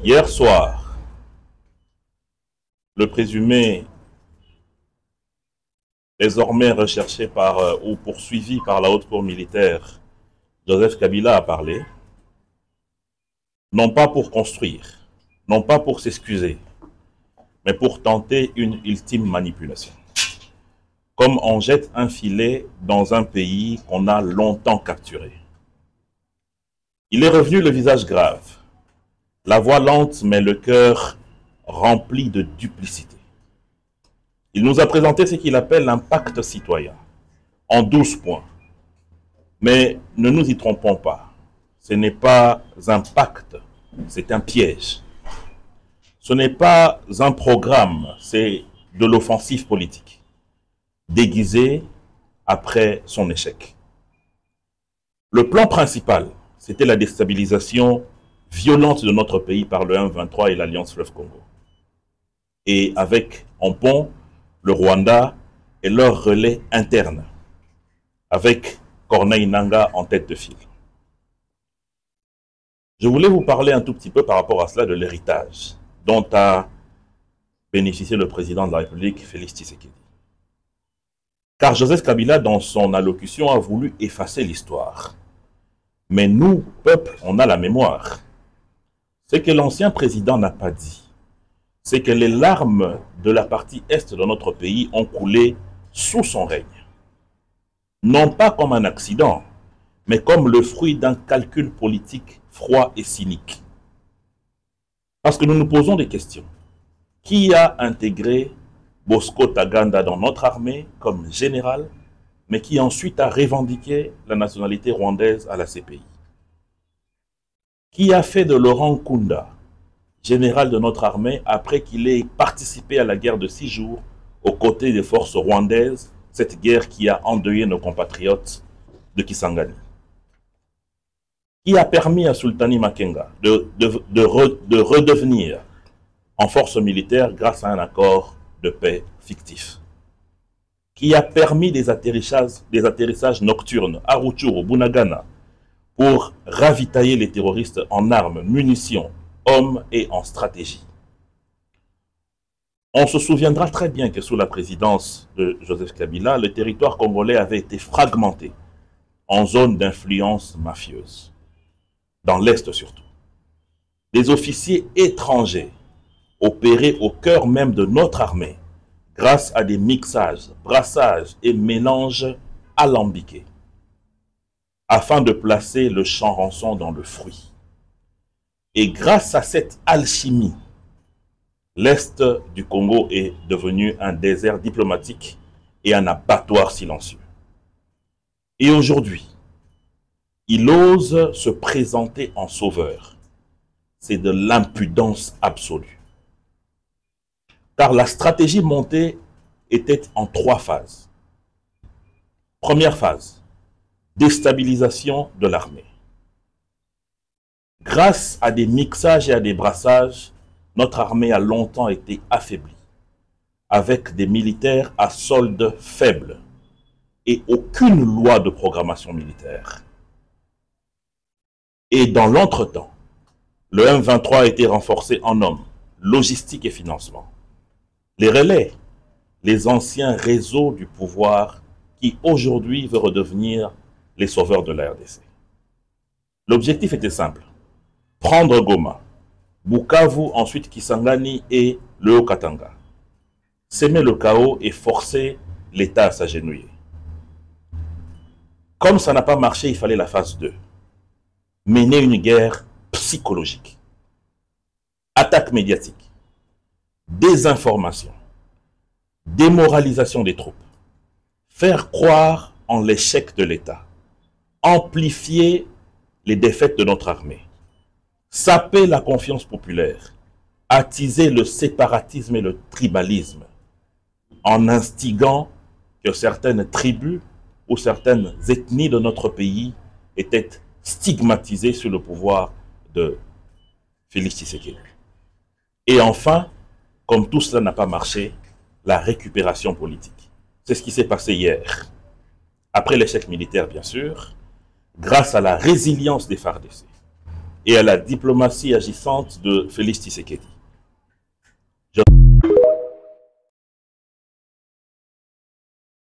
Hier soir, le présumé désormais recherché ou poursuivi par la haute cour militaire, Joseph Kabila a parlé, non pas pour construire, non pas pour s'excuser, mais pour tenter une ultime manipulation. Comme on jette un filet dans un pays qu'on a longtemps capturé. Il est revenu le visage grave, la voix lente mais le cœur rempli de duplicité. Il nous a présenté ce qu'il appelle un pacte citoyen, en 12 points. Mais ne nous y trompons pas, ce n'est pas un pacte, c'est un piège. Ce n'est pas un programme, c'est de l'offensive politique, déguisée après son échec. Le plan principal, c'était la déstabilisation violente de notre pays par le M23 et l'Alliance Fleuve Congo. Et avec en pont le Rwanda et leur relais interne, avec Corneille Nangaa en tête de file. Je voulais vous parler un tout petit peu par rapport à cela de l'héritage dont a bénéficié le président de la République, Félix Tshisekedi. Car Joseph Kabila, dans son allocution, a voulu effacer l'histoire. Mais nous, peuple, on a la mémoire. Ce que l'ancien président n'a pas dit, c'est que les larmes de la partie est de notre pays ont coulé sous son règne. Non pas comme un accident, mais comme le fruit d'un calcul politique froid et cynique. Parce que nous nous posons des questions. Qui a intégré Bosco Ntaganda dans notre armée comme général, mais qui ensuite a revendiqué la nationalité rwandaise à la CPI? Qui a fait de Laurent Nkunda général de notre armée après qu'il ait participé à la guerre de 6 jours aux côtés des forces rwandaises, cette guerre qui a endeuillé nos compatriotes de Kisangani? Qui a permis à Sultani Makenga de redevenir en force militaire grâce à un accord de paix fictif? Qui a permis des atterrissages nocturnes à Rutshuru, Bunagana, pour ravitailler les terroristes en armes, munitions, hommes et en stratégie? On se souviendra très bien que sous la présidence de Joseph Kabila, le territoire congolais avait été fragmenté en zones d'influence mafieuse, dans l'Est surtout. Des officiers étrangers opéraient au cœur même de notre armée grâce à des mixages, brassages et mélanges alambiqués, afin de placer le champ rançon dans le fruit. Et grâce à cette alchimie, l'Est du Congo est devenu un désert diplomatique et un abattoir silencieux. Et aujourd'hui, il ose se présenter en sauveur. C'est de l'impudence absolue. Car la stratégie montée était en 3 phases. Première phase, déstabilisation de l'armée. Grâce à des mixages et à des brassages, notre armée a longtemps été affaiblie, avec des militaires à solde faible et aucune loi de programmation militaire. Et dans l'entretemps, le M23 a été renforcé en hommes, logistique et financement. Les relais, les anciens réseaux du pouvoir qui aujourd'hui veulent redevenir les sauveurs de la RDC. L'objectif était simple, prendre Goma, Bukavu, ensuite Kisangani et le Haut-Katanga. S'aimer le chaos et forcer l'État à s'agenouiller. Comme ça n'a pas marché, il fallait la phase 2. Mener une guerre psychologique. Attaque médiatique. Désinformation. Démoralisation des troupes. Faire croire en l'échec de l'État. Amplifier les défaites de notre armée. Saper la confiance populaire. Attiser le séparatisme et le tribalisme. En instigant que certaines tribus ou certaines ethnies de notre pays étaient stigmatisées sur le pouvoir de Félix Tshisekedi. Et enfin, comme tout cela n'a pas marché, la récupération politique. C'est ce qui s'est passé hier. Après l'échec militaire, bien sûr, grâce à la résilience des FARDC et à la diplomatie agissante de Félix Tshisekedi.